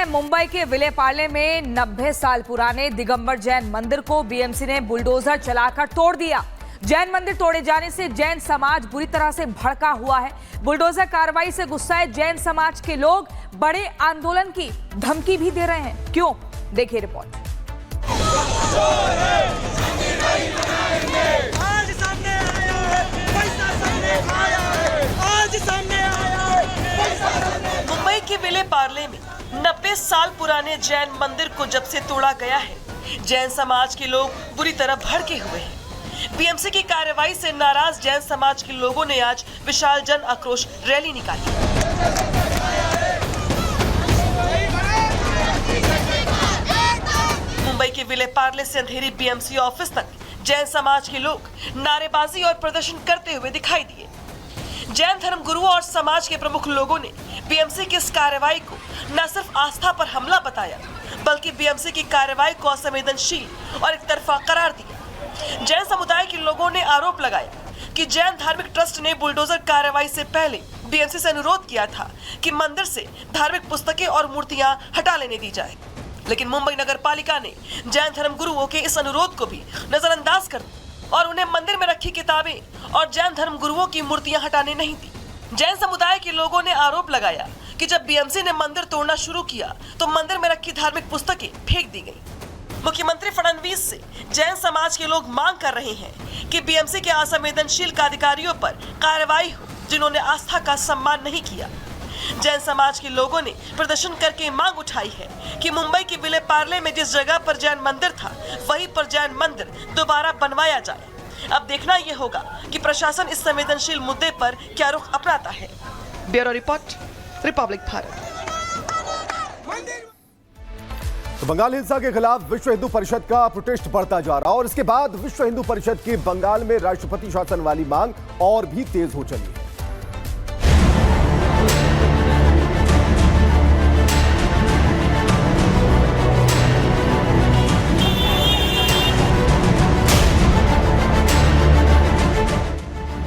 है मुंबई के विलेपार्ले में 90 साल पुराने दिगंबर जैन मंदिर को बीएमसी ने बुलडोजर चलाकर तोड़ दिया। जैन मंदिर तोड़े जाने से जैन समाज बुरी तरह से भड़का हुआ है। बुलडोजर कार्रवाई से गुस्साए जैन समाज के लोग बड़े आंदोलन की धमकी भी दे रहे हैं। क्यों? देखिए रिपोर्ट। मुंबई के विलेपार्ले में 90 साल पुराने जैन मंदिर को जब से तोड़ा गया है, जैन समाज के लोग बुरी तरह भड़के हुए हैं। बीएमसी की कार्रवाई से नाराज जैन समाज के लोगों ने आज विशाल जन आक्रोश रैली निकाली। मुंबई के विलेपार्ले से अंधेरी बीएमसी ऑफिस तक जैन समाज के लोग नारेबाजी और प्रदर्शन करते हुए दिखाई दिए। जैन धर्म गुरुओं और समाज के प्रमुख लोगों ने बीएमसी की इस कार्रवाई को न सिर्फ आस्था पर हमला बताया, बल्कि बीएमसी की कार्रवाई को असंवेदनशील और एकतरफा करार दिया। जैन समुदाय के लोगों ने आरोप लगाया कि जैन धार्मिक ट्रस्ट ने बुलडोजर कार्रवाई से पहले बीएमसी से अनुरोध किया था कि मंदिर से धार्मिक पुस्तकें और मूर्तियां हटा लेने दी जाए, लेकिन मुंबई नगर पालिका ने जैन धर्म गुरुओं के इस अनुरोध को भी नजरअंदाज कर दिया और उन्हें मंदिर में रखी किताबें और जैन धर्म गुरुओं की मूर्तियां हटाने नहीं दी। जैन समुदाय के लोगों ने आरोप लगाया कि जब बीएमसी ने मंदिर तोड़ना शुरू किया तो मंदिर में रखी धार्मिक पुस्तकें फेंक दी गई। मुख्यमंत्री फडणवीस से जैन समाज के लोग मांग कर रहे हैं कि बीएमसी के असंवेदनशील अधिकारियों पर कार्रवाई हो जिन्होंने आस्था का सम्मान नहीं किया। जैन समाज के लोगों ने प्रदर्शन करके मांग उठाई है कि मुंबई के विलेपार्ले में जिस जगह पर जैन मंदिर था वहीं पर जैन मंदिर दोबारा बनवाया जाए। अब देखना यह होगा कि प्रशासन इस संवेदनशील मुद्दे पर क्या रुख अपनाता है। Bureau report, Republic Bharat. तो बंगाल हिंसा के खिलाफ विश्व हिंदू परिषद का प्रोटेस्ट बढ़ता जा रहा और इसके बाद विश्व हिंदू परिषद की बंगाल में राष्ट्रपति शासन वाली मांग और भी तेज हो चली है।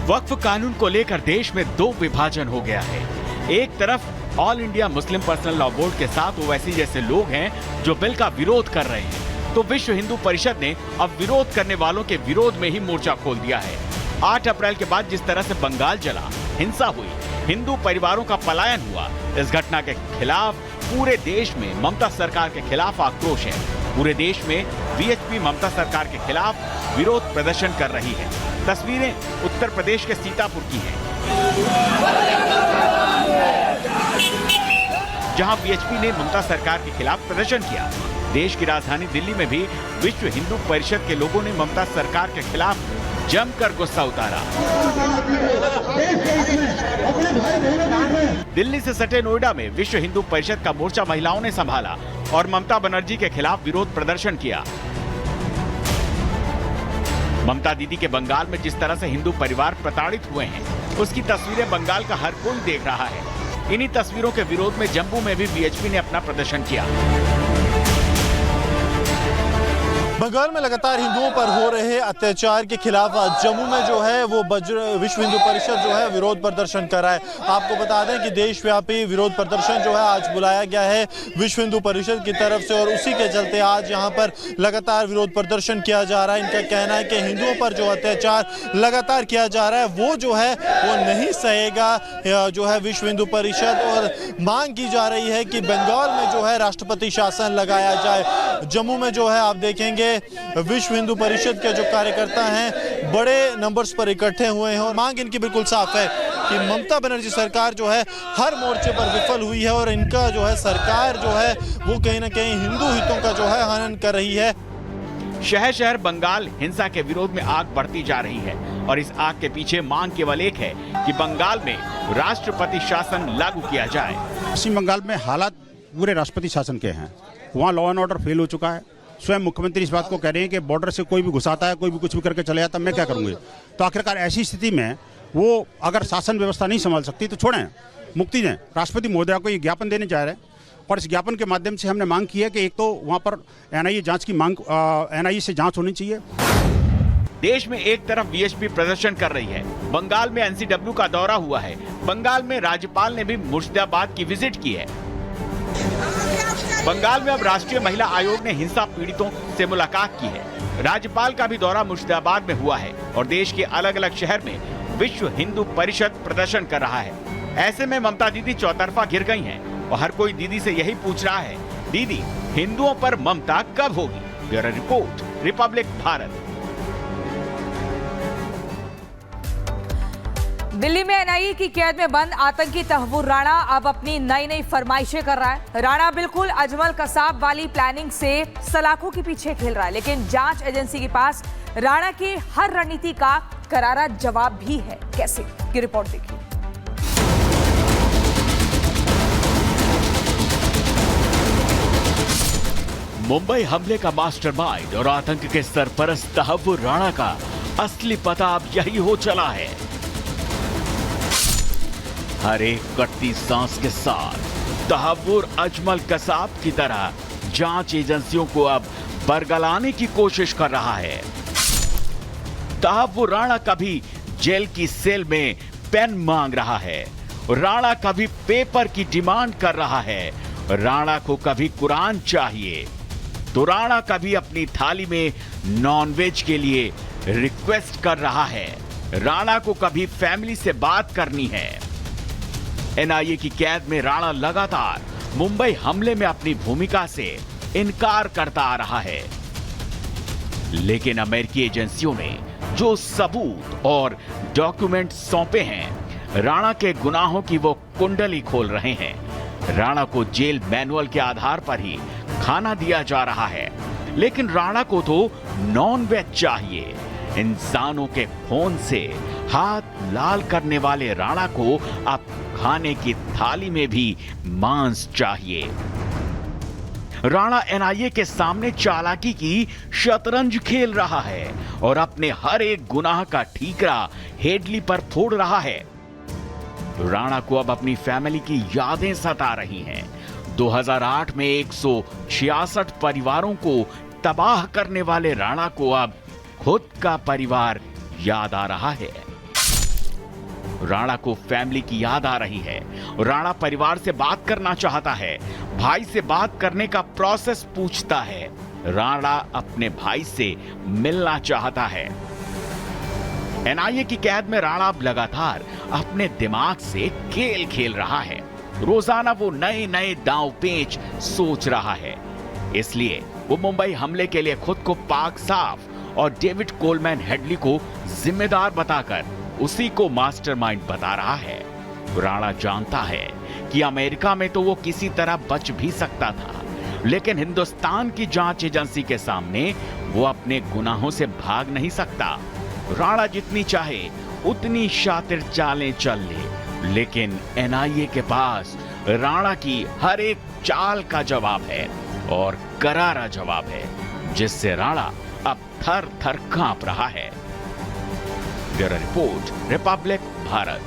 वक्फ कानून को लेकर देश में दो विभाजन हो गया है। एक तरफ all India Muslim personal law board के साथ ओवैसी जैसे लोग हैं जो बिल का विरोध कर रहे हैं, तो विश्व हिंदू परिषद ने अब विरोध करने वालों के विरोध में ही मोर्चा खोल दिया है। 8 अप्रैल के बाद जिस तरह से बंगाल जला, हिंसा हुई, हिंदू परिवारों का पलायन हुआ, इस घटना के खिलाफ पूरे देश में ममता सरकार के खिलाफ आक्रोश है। पूरे देश में वीएचपी ममता सरकार के खिलाफ विरोध प्रदर्शन कर रही है। तस्वीरें उत्तर प्रदेश के सीतापुर की हैं, जहां वीएचपी ने ममता सरकार के खिलाफ प्रदर्शन किया। देश की राजधानी दिल्ली में भी विश्व हिंदू परिषद के लोगों ने ममता सरकार के खिलाफ जमकर गुस्सा उतारा। दिल्ली से सटे नोएडा में विश्व हिंदू परिषद का मोर्चा महिलाओं ने संभाला और ममता बनर्जी के खिलाफ विरोध प्रदर्शन किया। ममता दीदी के बंगाल में जिस तरह से हिंदू परिवार प्रताड़ित हुए हैं, उसकी तस्वीरें बंगाल का हर कोई देख रहा है। इन्हीं तस्वीरों के विरोध में जम्मू में भी वीएचपी ने अपना प्रदर्शन किया। बंगाल में लगातार हिंदुओं पर हो रहे अत्याचार के खिलाफ जम्मू में जो है वो विश्व हिंदू परिषद जो है विरोध प्रदर्शन कर रहा है। आपको बता दें कि देशव्यापी विरोध प्रदर्शन जो है आज बुलाया गया है विश्व हिंदू परिषद की तरफ से और उसी के चलते आज यहाँ पर लगातार विरोध प्रदर्शन किया जा रहा है। इनका कहना है कि हिंदुओं पर जो अत्याचार लगातार किया जा रहा है वो जो है वो नहीं सहेगा जो है विश्व हिंदू परिषद, और मांग की जा रही है कि बंगाल में जो है राष्ट्रपति शासन लगाया जाए। जम्मू में जो है आप देखेंगे विश्व हिंदू परिषद के जो कार्यकर्ता हैं बड़े नंबर्स पर इकट्ठे हुए हैं और मांग इनकी बिल्कुल साफ है कि ममता बनर्जी सरकार जो है हर मोर्चे पर विफल हुई है और इनका जो है सरकार जो है वो कहीं ना कहीं हिंदू हितों का जो है हनन कर रही है। शहर शहर बंगाल हिंसा के विरोध में आग बढ़ती जा रही है और इस आग के पीछे मांग केवल एक है कि बंगाल में राष्ट्रपति शासन लागू किया जाए। पश्चिम बंगाल में हालात पूरे राष्ट्रपति शासन के हैं। वहाँ लॉ एंड ऑर्डर फेल हो चुका है। स्वयं मुख्यमंत्री इस बात को कह रहे हैं कि बॉर्डर से कोई भी घुसाता है, कोई भी कुछ भी करके चले जाता है, मैं क्या करूँगी। तो आखिरकार ऐसी स्थिति में वो अगर शासन व्यवस्था नहीं संभाल सकती तो छोड़ें, मुक्ति दें। राष्ट्रपति महोदया को ये ज्ञापन देने जा रहे हैं और इस ज्ञापन के माध्यम से हमने मांग की है कि एक तो वहाँ पर एनआईए जांच की मांग, एनआईए से जांच होनी चाहिए। देश में एक तरफ वीएचपी प्रदर्शन कर रही है, बंगाल में एनसीडब्ल्यू का दौरा हुआ है, बंगाल में राज्यपाल ने भी मुर्शिदाबाद की विजिट की है। बंगाल में अब राष्ट्रीय महिला आयोग ने हिंसा पीड़ितों से मुलाकात की है। राज्यपाल का भी दौरा मुर्शिदाबाद में हुआ है और देश के अलग अलग शहर में विश्व हिंदू परिषद प्रदर्शन कर रहा है। ऐसे में ममता दीदी चौतरफा घिर गई हैं और हर कोई दीदी से यही पूछ रहा है, दीदी हिंदुओं पर ममता कब होगी? Bureau report, Republic Bharat. Delhi में एनआईए की कैद में बंद आतंकी तहव्वुर राणा अब अपनी नई फरमाइशें कर रहा है। राणा बिल्कुल अजमल कसाब वाली प्लानिंग से सलाखों के पीछे खेल रहा है, लेकिन जांच एजेंसी के पास राणा की हर रणनीति का करारा जवाब भी है। कैसे की रिपोर्ट देखिए। मुंबई हमले का मास्टरमाइंड और आतंक के सरपरस्त तहव्वुर राणा का असली पता अब यही हो चला है। हर एक कटती सांस के साथ तहव्वुर अजमल कसाब की तरह जांच एजेंसियों को अब बरगलाने की कोशिश कर रहा है। तहव्वुर राणा कभी जेल की सेल में पेन मांग रहा है, राणा कभी पेपर की डिमांड कर रहा है, राणा को कभी कुरान चाहिए, तो राणा कभी अपनी थाली में नॉनवेज के लिए रिक्वेस्ट कर रहा है, राणा को कभी फैमिली से बात करनी है। एनआईए की कैद में राणा लगातार मुंबई हमले में अपनी भूमिका से इनकार करता आ रहा है, लेकिन अमेरिकी एजेंसियों ने जो सबूत और डॉक्यूमेंट सौंपे हैं, राणा के गुनाहों की वो कुंडली खोल रहे हैं। राणा को जेल मैनुअल के आधार पर ही खाना दिया जा रहा है, लेकिन राणा को तो नॉन-वेज चाहिए। इंसानों के खून से हाथ लाल करने वाले राणा को अब खाने की थाली में भी मांस चाहिए। राणा एनआईए के सामने चालाकी की शतरंज खेल रहा है और अपने हर एक गुनाह का ठीकरा हेडली पर फोड़ रहा है। राणा को अब अपनी फैमिली की यादें सता रही हैं। 2008 में 166 परिवारों को तबाह करने वाले राणा को अब खुद का परिवार याद आ रहा है। राणा को फैमिली की याद आ रही है। राणा परिवार से बात करना चाहता है, भाई से बात करने का प्रोसेस पूछता है। राणा अपने भाई से मिलना चाहता है। एनआईए की कैद में राणा अब लगातार अपने दिमाग से खेल खेल रहा है। रोजाना वो नए नए दांव पेच सोच रहा है। इसलिए वो मुंबई हमले के लिए खुद को पाक साफ और डेविड कोलमैन हेडली को जिम्मेदार बताकर उसी को मास्टरमाइंड बता रहा है। राणा जानता है कि अमेरिका में तो वो किसी तरह बच भी सकता था, लेकिन हिंदुस्तान की जांच एजेंसी के सामने वो अपने गुनाहों से भाग नहीं सकता। राणा जितनी चाहे उतनी शातिर चालें चल ले, लेकिन एनआईए के पास राणा की हर एक चाल का जवाब है और करारा जवाब है, जिससे राणा अब थर थर कांप रहा है। Bureau report, Republic Bharat.